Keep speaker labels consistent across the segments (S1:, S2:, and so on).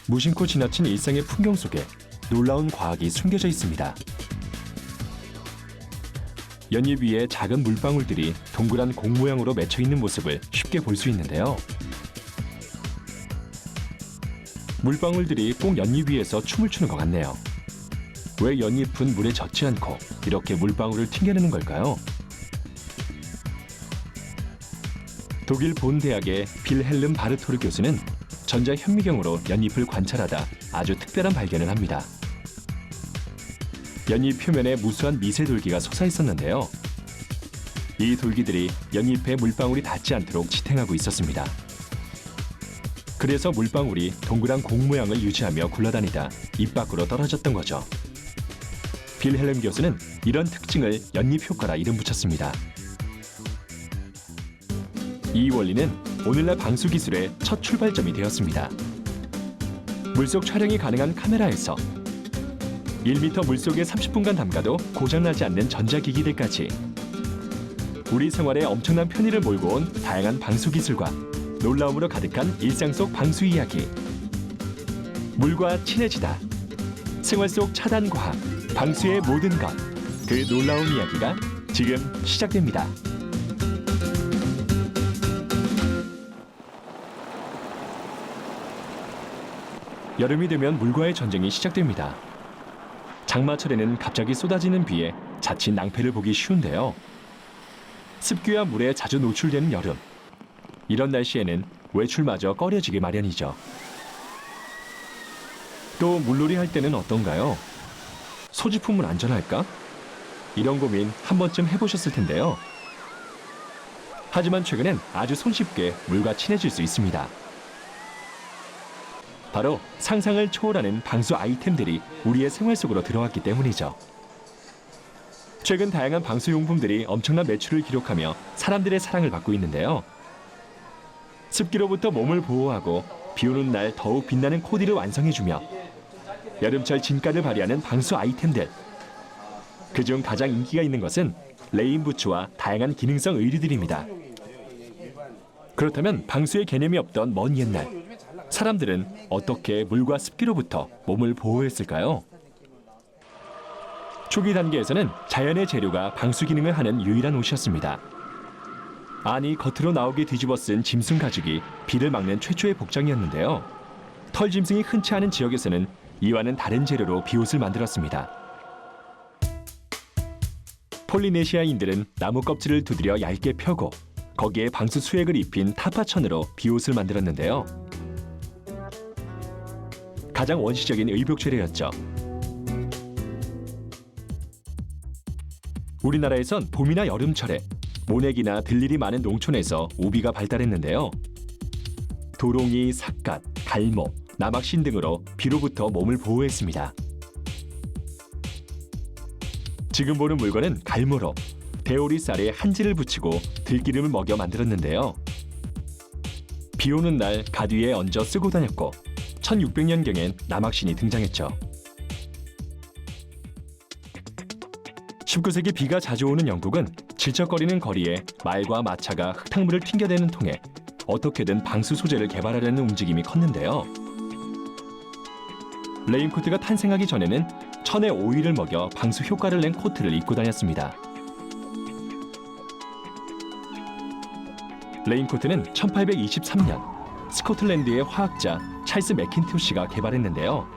S1: 무심코 지나친 일상의 풍경 속에 놀라운 과학이 숨겨져 있습니다. 연잎 위에 작은 물방울들이 동그란 공 모양으로 맺혀 있는 모습을 쉽게 볼 수 있는데요. 물방울들이 꼭 연잎 위에서 춤을 추는 것 같네요. 왜 연잎은 물에 젖지 않고 이렇게 물방울을 튕겨내는 걸까요? 독일 본 대학의 빌헬름 바르토르 교수는 전자 현미경으로 연잎을 관찰하다 아주 특별한 발견을 합니다. 연잎 표면에 무수한 미세 돌기가 솟아있었는데요. 이 돌기들이 연잎에 물방울이 닿지 않도록 지탱하고 있었습니다. 그래서 물방울이 동그란 공 모양을 유지하며 굴러다니다 입 밖으로 떨어졌던 거죠. 빌헬름 교수는 이런 특징을 연잎 효과라 이름 붙였습니다. 이 원리는 오늘날 방수 기술의 첫 출발점이 되었습니다. 물속 촬영이 가능한 카메라에서 1m 물속에 30분간 담가도 고장나지 않는 전자기기들까지 우리 생활에 엄청난 편의를 몰고 온 다양한 방수 기술과 놀라움으로 가득한 일상 속 방수 이야기. 물과 친해지다. 생활 속 차단 과학, 방수의 모든 것. 그 놀라운 이야기가 지금 시작됩니다. 여름이 되면 물과의 전쟁이 시작됩니다. 장마철에는 갑자기 쏟아지는 비에 자칫 낭패를 보기 쉬운데요. 습기와 물에 자주 노출되는 여름. 이런 날씨에는 외출마저 꺼려지기 마련이죠. 또 물놀이 할 때는 어떤가요? 소지품은 안전할까? 이런 고민 한 번쯤 해보셨을 텐데요. 하지만 최근엔 아주 손쉽게 물과 친해질 수 있습니다. 바로 상상을 초월하는 방수 아이템들이 우리의 생활 속으로 들어왔기 때문이죠. 최근 다양한 방수용품들이 엄청난 매출을 기록하며 사람들의 사랑을 받고 있는데요. 습기로부터 몸을 보호하고 비 오는 날 더욱 빛나는 코디를 완성해주며 여름철 진가를 발휘하는 방수 아이템들. 그중 가장 인기가 있는 것은 레인부츠와 다양한 기능성 의류들입니다. 그렇다면 방수의 개념이 없던 먼 옛날, 사람들은 어떻게 물과 습기로부터 몸을 보호했을까요? 초기 단계에서는 자연의 재료가 방수 기능을 하는 유일한 옷이었습니다. 아니, 겉으로 나오게 뒤집어 쓴 짐승 가죽이 비를 막는 최초의 복장이었는데요. 털 짐승이 흔치 않은 지역에서는 이와는 다른 재료로 비옷을 만들었습니다. 폴리네시아인들은 나무 껍질을 두드려 얇게 펴고 거기에 방수 수액을 입힌 타파천으로 비옷을 만들었는데요. 가장 원시적인 의복 재료였죠. 우리나라에선 봄이나 여름철에 모내기나 들릴이 많은 농촌에서 우비가 발달했는데요. 도롱이, 삿갓, 갈모, 나막신 등으로 비로부터 몸을 보호했습니다. 지금 보는 물건은 갈모로 대오리 쌀에 한지를 붙이고 들기름을 먹여 만들었는데요. 비 오는 날 갓 위에 얹어 쓰고 다녔고 1600년경엔 나막신이 등장했죠. 19세기 비가 자주 오는 영국은 질척거리는 거리에 말과 마차가 흙탕물을 튕겨대는 통에 어떻게든 방수 소재를 개발하려는 움직임이 컸는데요. 레인코트가 탄생하기 전에는 천의 오일을 먹여 방수 효과를 낸 코트를 입고 다녔습니다. 레인코트는 1823년 스코틀랜드의 화학자 찰스 매킨토시가 개발했는데요.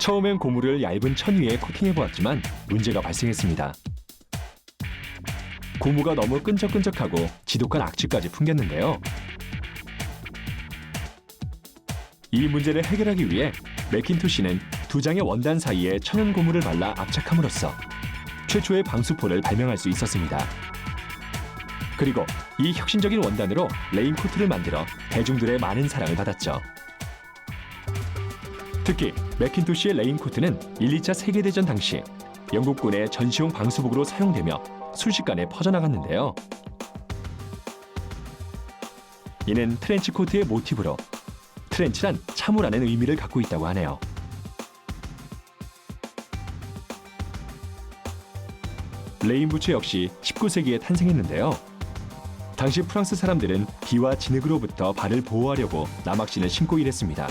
S1: 처음엔 고무를 얇은 천 위에 코팅해보았지만 문제가 발생했습니다. 고무가 너무 끈적끈적하고 지독한 악취까지 풍겼는데요. 이 문제를 해결하기 위해 매킨토시는 두 장의 원단 사이에 천연 고무를 발라 압착함으로써 최초의 방수포를 발명할 수 있었습니다. 그리고 이 혁신적인 원단으로 레인코트를 만들어 대중들의 많은 사랑을 받았죠. 특히 매킨토시의 레인코트는 1, 2차 세계대전 당시 영국군의 전시용 방수복으로 사용되며 순식간에 퍼져나갔는데요. 이는 트렌치코트의 모티브로 트렌치란 참호라는 의미를 갖고 있다고 하네요. 레인부츠 역시 19세기에 탄생했는데요. 당시 프랑스 사람들은 비와 진흙으로부터 발을 보호하려고 라막신을 신고 일했습니다.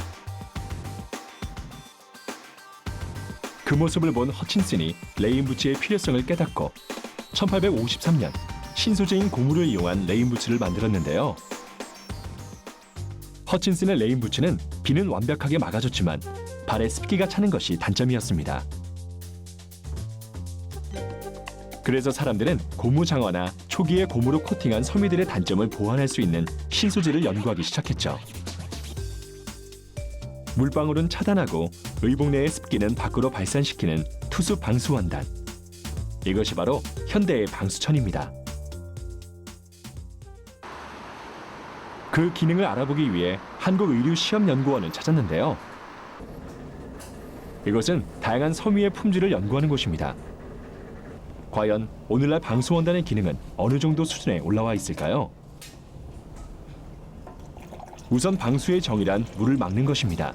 S1: 그 모습을 본 허친슨이 레인부츠의 필요성을 깨닫고 1853년 신소재인 고무를 이용한 레인부츠를 만들었는데요. 허친슨의 레인부츠는 비는 완벽하게 막아줬지만 발에 습기가 차는 것이 단점이었습니다. 그래서 사람들은 고무 장화나 초기에 고무로 코팅한 섬유들의 단점을 보완할 수 있는 신소재를 연구하기 시작했죠. 물방울은 차단하고 의복 내의 습기는 밖으로 발산시키는 투수 방수 원단. 이것이 바로 현대의 방수천입니다. 그 기능을 알아보기 위해 한국의류시험연구원을 찾았는데요. 이것은 다양한 섬유의 품질을 연구하는 곳입니다. 과연 오늘날 방수원단의 기능은 어느 정도 수준에 올라와 있을까요? 우선 방수의 정의란 물을 막는 것입니다.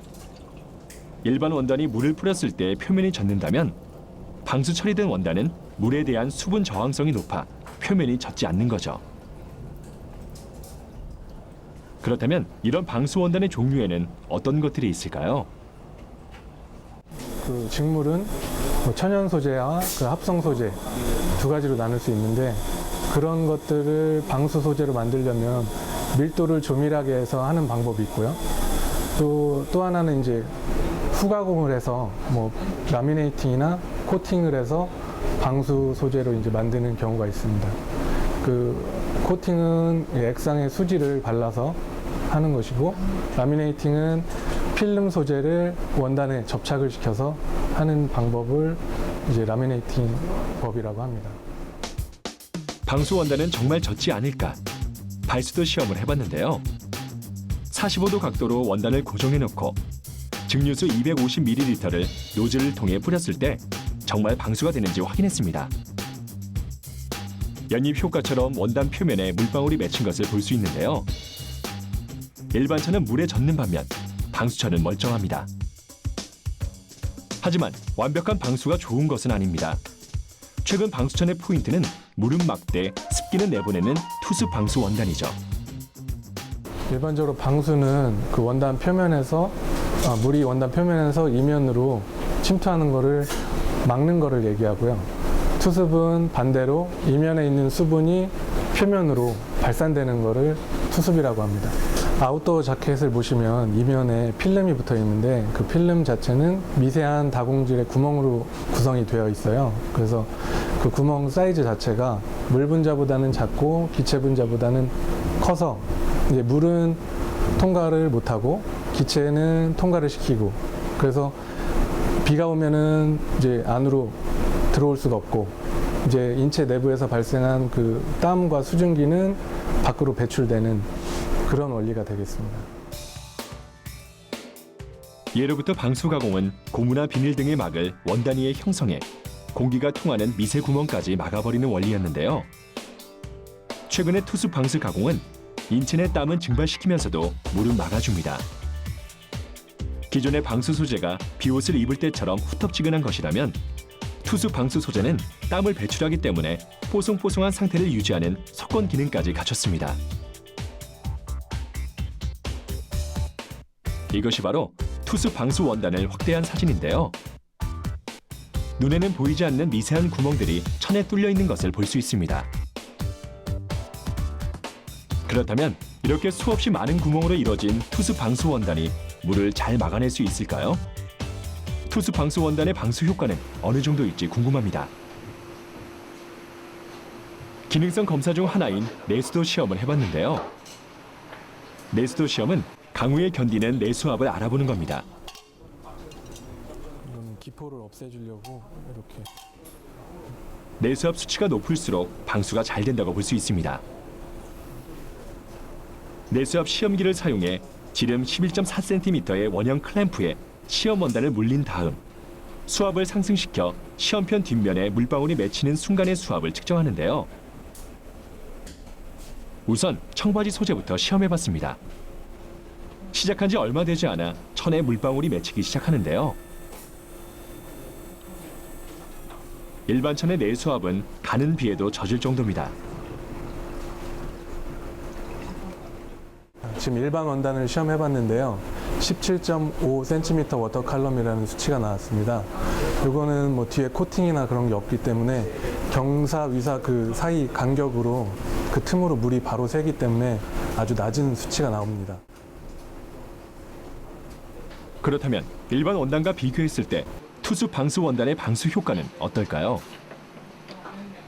S1: 일반 원단이 물을 뿌렸을 때 표면이 젖는다면 방수 처리된 원단은 물에 대한 수분 저항성이 높아 표면이 젖지 않는 거죠. 그렇다면 이런 방수 원단의 종류에는 어떤 것들이 있을까요?
S2: 그 직물은 천연 소재와 그 합성 소재 두 가지로 나눌 수 있는데, 그런 것들을 방수 소재로 만들려면 밀도를 조밀하게 해서 하는 방법이 있고요. 또 하나는 이제 후가공을 해서 라미네이팅이나 코팅을 해서 방수 소재로 이제 만드는 경우가 있습니다. 그 코팅은 액상의 수지를 발라서 하는 것이고, 라미네이팅은 필름 소재를 원단에 접착을 시켜서 하는 방법을 이제 라미네이팅 법이라고 합니다.
S1: 방수 원단은 정말 젖지 않을까? 발수도 시험을 해봤는데요. 45도 각도로 원단을 고정해 놓고 증류수 250ml를 노즐을 통해 뿌렸을 때 정말 방수가 되는지 확인했습니다. 연입 효과처럼 원단 표면에 물방울이 맺힌 것을 볼 수 있는데요. 일반천은 물에 젖는 반면 방수천은 멀쩡합니다. 하지만 완벽한 방수가 좋은 것은 아닙니다. 최근 방수천의 포인트는 물은 막되 습기는 내보내는 투수 방수 원단이죠.
S2: 일반적으로 방수는 그 원단 표면에서 물이 원단 표면에서 이면으로 침투하는 것을 막는 것을 얘기하고요. 투습은 반대로 이면에 있는 수분이 표면으로 발산되는 것을 투습이라고 합니다. 아웃도어 자켓을 보시면 이면에 필름이 붙어 있는데, 그 필름 자체는 미세한 다공질의 구멍으로 구성이 되어 있어요. 그래서 그 구멍 사이즈 자체가 물 분자보다는 작고 기체 분자보다는 커서 이제 물은 통과를 못하고 기체는 통과를 시키고, 그래서 비가 오면은 이제 안으로 들어올 수가 없고, 이제 인체 내부에서 발생한 그 땀과 수증기는 밖으로 배출되는 그런 원리가 되겠습니다.
S1: 예로부터 방수 가공은 고무나 비닐 등의 막을 원단 위에 형성해 공기가 통하는 미세 구멍까지 막아버리는 원리였는데요. 최근의 투수 방수 가공은 인체 내 땀은 증발시키면서도 물은 막아줍니다. 기존의 방수 소재가 비옷을 입을 때처럼 후텁지근한 것이라면 투수 방수 소재는 땀을 배출하기 때문에 뽀송뽀송한 상태를 유지하는 석권 기능까지 갖췄습니다. 이것이 바로 투수 방수 원단을 확대한 사진인데요. 눈에는 보이지 않는 미세한 구멍들이 천에 뚫려 있는 것을 볼 수 있습니다. 그렇다면 이렇게 수없이 많은 구멍으로 이루어진 투수 방수 원단이 물을 잘 막아낼 수 있을까요? 투수 방수 원단의 방수 효과는 어느 정도일지 궁금합니다. 기능성 검사 중 하나인 내수도 시험을 해봤는데요. 내수도 시험은 강우에 견디는 내수압을 알아보는 겁니다.
S2: 이건 기포를 없애주려고 이렇게.
S1: 내수압 수치가 높을수록 방수가 잘 된다고 볼 수 있습니다. 내수압 시험기를 사용해 지름 11.4cm의 원형 클램프에 시험 원단을 물린 다음 수압을 상승시켜 시험편 뒷면에 물방울이 맺히는 순간의 수압을 측정하는데요. 우선 청바지 소재부터 시험해봤습니다. 시작한 지 얼마 되지 않아 천에 물방울이 맺히기 시작하는데요. 일반 천의 내수압은 가는 비에도 젖을 정도입니다.
S2: 지금 일반 원단을 시험해봤는데요. 17.5cm 워터 칼럼이라는 수치가 나왔습니다. 이거는 뭐 뒤에 코팅이나 그런 게 없기 때문에 경사, 위사 그 사이 간격으로 그 틈으로 물이 바로 새기 때문에 아주 낮은 수치가 나옵니다.
S1: 그렇다면 일반 원단과 비교했을 때 투수 방수 원단의 방수 효과는 어떨까요?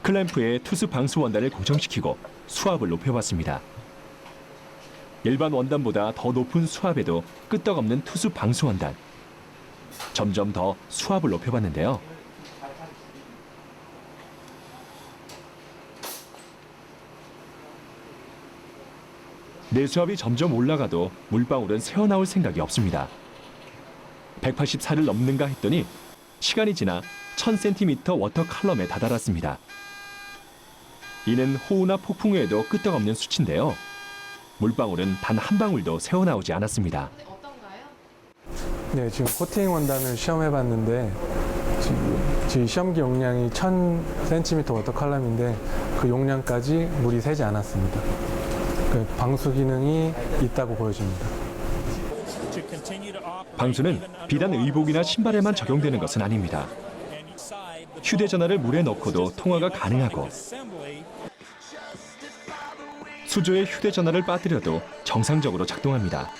S1: 클램프에 투수 방수 원단을 고정시키고 수압을 높여봤습니다. 일반 원단보다 더 높은 수압에도 끄떡없는 투수 방수 원단. 점점 더 수압을 높여봤는데요. 내수압이 점점 올라가도 물방울은 새어나올 생각이 없습니다. 184를 넘는가 했더니 시간이 지나 1000cm 워터 칼럼에 다다랐습니다. 이는 호우나 폭풍 외에도 끄떡없는 수치인데요. 물방울은 단 한 방울도 새어나오지 않았습니다.
S2: 네, 지금 코팅 원단을 시험해봤는데 지금 시험기 용량이 1000cm 워터 칼럼인데 그 용량까지 물이 새지 않았습니다. 그 방수 기능이 있다고 보여집니다.
S1: 방수는 비단 의복이나 신발에만 적용되는 것은 아닙니다. 휴대전화를 물에 넣고도 통화가 가능하고 수조에 휴대전화를 빠뜨려도 정상적으로 작동합니다.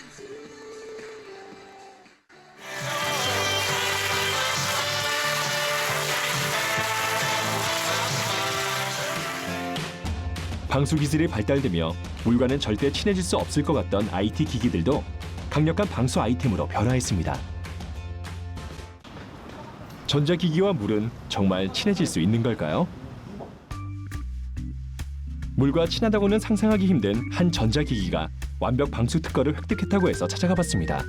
S1: 방수 기술이 발달되며 물과는 절대 친해질 수 없을 것 같던 IT 기기들도 강력한 방수 아이템으로 변화했습니다. 전자기기와 물은 정말 친해질 수 있는 걸까요? 물과 친하다고는 상상하기 힘든 한 전자기기가 완벽 방수 특허를 획득했다고 해서 찾아가 봤습니다.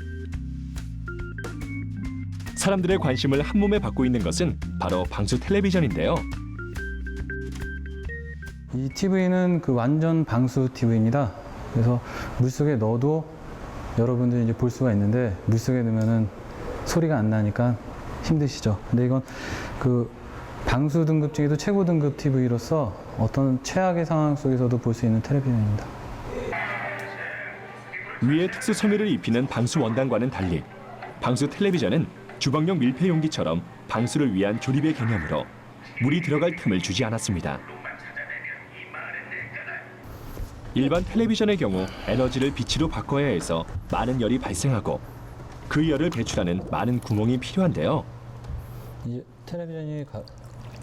S1: 사람들의 관심을 한몸에 받고 있는 것은 바로 방수 텔레비전인데요.
S3: 이 TV는 그 완전 방수 TV입니다. 그래서 물속에 넣어도 여러분들이 이제 볼 수가 있는데 물속에 넣으면은 소리가 안 나니까 힘드시죠. 근데 이건 그 방수 등급 중에도 최고 등급 TV로서 어떤 최악의 상황 속에서도 볼 수 있는 텔레비전입니다.
S1: 위에 특수 섬유를 입히는 방수 원단과는 달리 방수 텔레비전은 주방용 밀폐 용기처럼 방수를 위한 조립의 개념으로 물이 들어갈 틈을 주지 않았습니다. 일반 텔레비전의 경우 에너지를 빛으로 바꿔야 해서 많은 열이 발생하고 그 열을 배출하는 많은 구멍이 필요한데요.
S3: 이 텔레비전이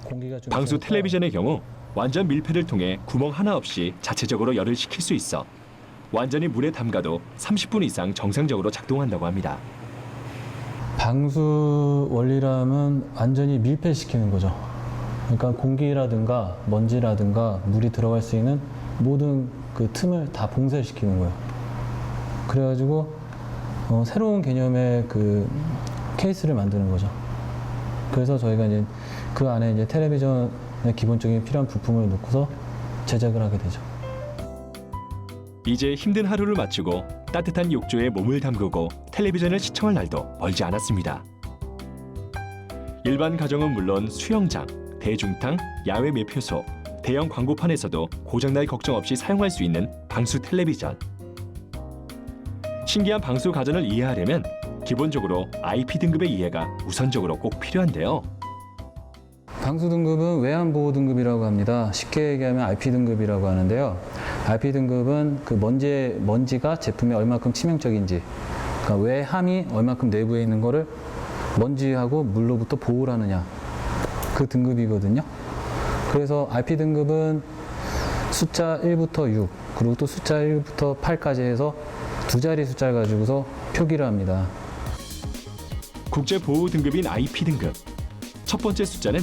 S3: 공기가 좀
S1: 방수
S3: 있으니까
S1: 텔레비전의 경우 완전 밀폐를 통해 구멍 하나 없이 자체적으로 열을 식힐 수 있어 완전히 물에 담가도 30분 이상 정상적으로 작동한다고 합니다.
S3: 방수 원리라면 완전히 밀폐시키는 거죠. 그러니까 공기라든가 먼지라든가 물이 들어갈 수 있는 모든 그 틈을 다 봉쇄시키는 거예요. 그래가지고 새로운 개념의 그 케이스를 만드는 거죠. 그래서 저희가 이제 그 안에 이제 텔레비전의 기본적인 필요한 부품을 넣고서 제작을 하게 되죠.
S1: 이제 힘든 하루를 마치고 따뜻한 욕조에 몸을 담그고 텔레비전을 시청할 날도 멀지 않았습니다. 일반 가정은 물론 수영장, 대중탕, 야외 매표소, 대형 광고판에서도 고장날 걱정 없이 사용할 수 있는 방수 텔레비전. 신기한 방수 가전을 이해하려면 기본적으로 IP 등급의 이해가 우선적으로 꼭 필요한데요.
S3: 방수 등급은 외환 보호 등급이라고 합니다. 쉽게 얘기하면 IP 등급이라고 하는데요. IP 등급은 그 먼지가 제품에 얼마큼 치명적인지, 그러니까 외함이 얼마큼 내부에 있는 거를 먼지하고 물로부터 보호를 하느냐, 그 등급이거든요. 그래서 IP 등급은 숫자 1부터 6, 그리고 또 숫자 1부터 8까지 해서 두 자리 숫자를 가지고서 표기를 합니다.
S1: 국제 보호 등급인 IP 등급. 첫 번째 숫자는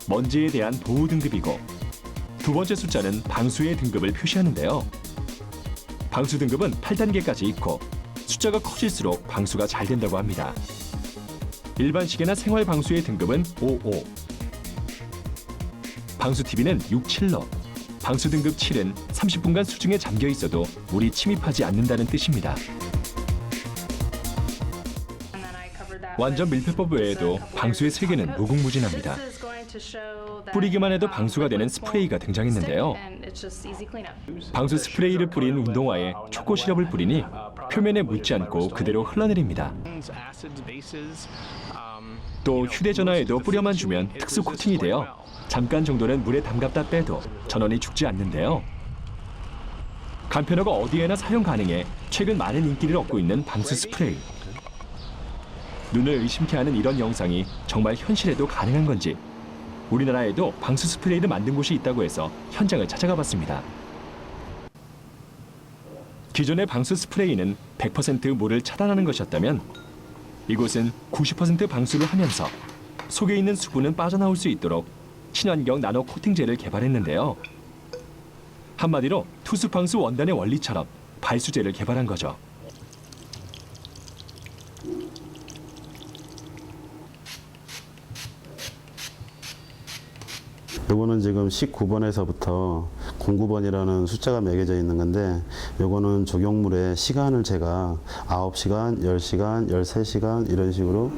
S1: 먼지에 대한 보호 등급이고 두 번째 숫자는 방수의 등급을 표시하는데요. 방수 등급은 8단계까지 있고 숫자가 커질수록 방수가 잘 된다고 합니다. 일반 시계나 생활 방수의 등급은 55. 방수 TV는 67로. 방수 등급 7은 30분간 수중에 잠겨 있어도 물이 침입하지 않는다는 뜻입니다. 완전 밀폐법 외에도 방수의 세계는 무궁무진합니다. 뿌리기만 해도 방수가 되는 스프레이가 등장했는데요. 방수 스프레이를 뿌린 운동화에 초코 시럽을 뿌리니 표면에 묻지 않고 그대로 흘러내립니다. 또 휴대전화에도 뿌려만 주면 특수 코팅이 되어 잠깐 정도는 물에 담갔다 빼도 전원이 죽지 않는데요. 간편하고 어디에나 사용 가능해 최근 많은 인기를 얻고 있는 방수 스프레이. 눈을 의심케 하는 이런 영상이 정말 현실에도 가능한 건지 우리나라에도 방수 스프레이를 만든 곳이 있다고 해서 현장을 찾아가 봤습니다. 기존의 방수 스프레이는 100% 물을 차단하는 것이었다면 이곳은 90% 방수를 하면서 속에 있는 수분은 빠져나올 수 있도록 친환경 나노 코팅제를 개발했는데요. 한마디로 투습 방수 원단의 원리처럼 발수제를 개발한 거죠.
S4: 요거는 지금 19번에서부터 09번이라는 숫자가 매겨져 있는 건데 요거는 적용물의 시간을 제가 9시간, 10시간, 13시간 이런 식으로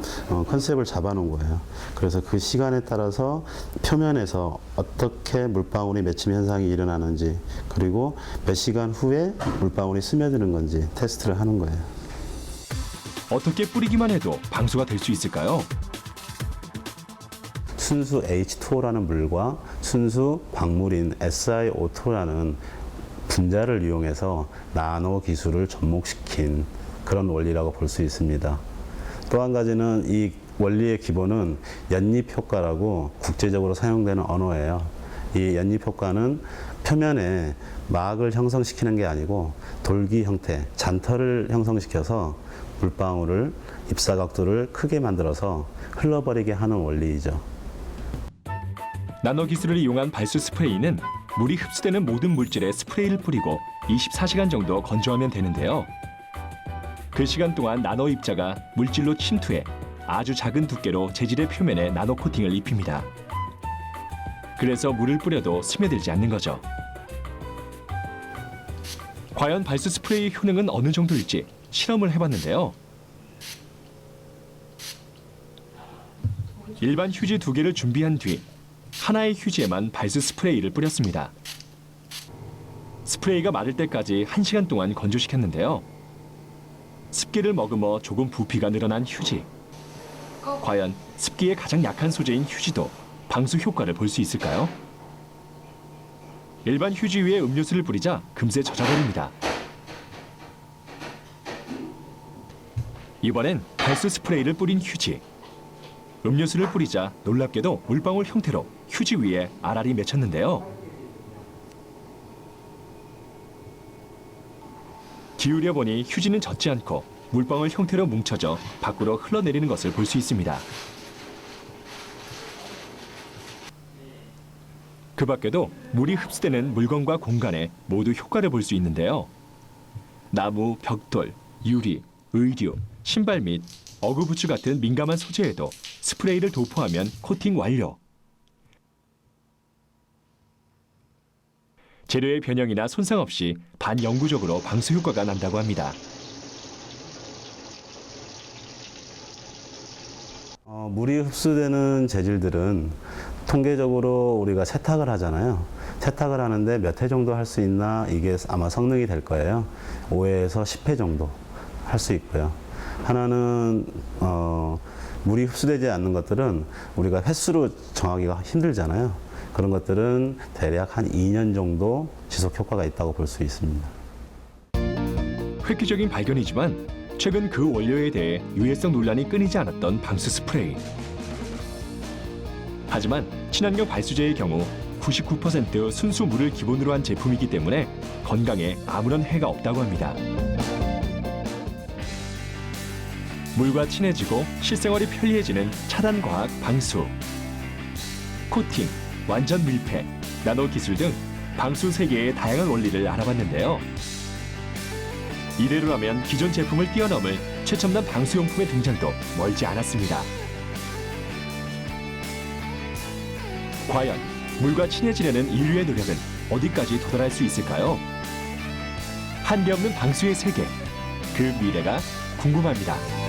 S4: 컨셉을 잡아놓은 거예요. 그래서 그 시간에 따라서 표면에서 어떻게 물방울이 맺힘 현상이 일어나는지 그리고 몇 시간 후에 물방울이 스며드는 건지 테스트를 하는 거예요.
S1: 어떻게 뿌리기만 해도 방수가 될 수 있을까요?
S4: 순수 H2O라는 물과 순수 광물인 SiO2라는 분자를 이용해서 나노 기술을 접목시킨 그런 원리라고 볼 수 있습니다. 또 한 가지는 이 원리의 기본은 연립 효과라고 국제적으로 사용되는 언어예요. 이 연립 효과는 표면에 막을 형성시키는 게 아니고 돌기 형태, 잔터를 형성시켜서 물방울을 입사각도를 크게 만들어서 흘러버리게 하는 원리이죠.
S1: 나노 기술을 이용한 발수 스프레이는 물이 흡수되는 모든 물질에 스프레이를 뿌리고 24시간 정도 건조하면 되는데요. 그 시간 동안 나노 입자가 물질로 침투해 아주 작은 두께로 재질의 표면에 나노 코팅을 입힙니다. 그래서 물을 뿌려도 스며들지 않는 거죠. 과연 발수 스프레이의 효능은 어느 정도일지 실험을 해봤는데요. 일반 휴지 2개를 준비한 뒤 하나의 휴지에만 발수 스프레이를 뿌렸습니다. 스프레이가 마를 때까지 1시간 동안 건조시켰는데요. 습기를 머금어 조금 부피가 늘어난 휴지. 과연 습기에 가장 약한 소재인 휴지도 방수 효과를 볼 수 있을까요? 일반 휴지 위에 음료수를 뿌리자 금세 젖어버립니다. 이번엔 발수 스프레이를 뿌린 휴지. 음료수를 뿌리자 놀랍게도 물방울 형태로 휴지 위에 알알이 맺혔는데요. 기울여 보니 휴지는 젖지 않고 물방울 형태로 뭉쳐져 밖으로 흘러내리는 것을 볼 수 있습니다. 그 밖에도 물이 흡수되는 물건과 공간에 모두 효과를 볼 수 있는데요. 나무, 벽돌, 유리, 의류, 신발 및 어그부츠 같은 민감한 소재에도 스프레이를 도포하면 코팅 완료. 재료의 변형이나 손상 없이 반영구적으로 방수 효과가 난다고 합니다.
S4: 물이 흡수되는 재질들은 통계적으로 우리가 세탁을 하잖아요. 세탁을 하는데 몇 회 정도 할 수 있나 이게 아마 성능이 될 거예요. 5회에서 10회 정도 할 수 있고요. 하나는 물이 흡수되지 않는 것들은 우리가 횟수로 정하기가 힘들잖아요. 그런 것들은 대략 한 2년 정도 지속 효과가 있다고 볼 수 있습니다.
S1: 획기적인 발견이지만 최근 그 원료에 대해 유해성 논란이 끊이지 않았던 방수 스프레이. 하지만 친환경 발수제의 경우 99% 순수 물을 기본으로 한 제품이기 때문에 건강에 아무런 해가 없다고 합니다. 물과 친해지고 실생활이 편리해지는 차단 과학 방수. 코팅, 완전 밀폐, 나노 기술 등 방수 세계의 다양한 원리를 알아봤는데요. 이대로라면 기존 제품을 뛰어넘을 최첨단 방수용품의 등장도 멀지 않았습니다. 과연 물과 친해지려는 인류의 노력은 어디까지 도달할 수 있을까요? 한계없는 방수의 세계, 그 미래가 궁금합니다.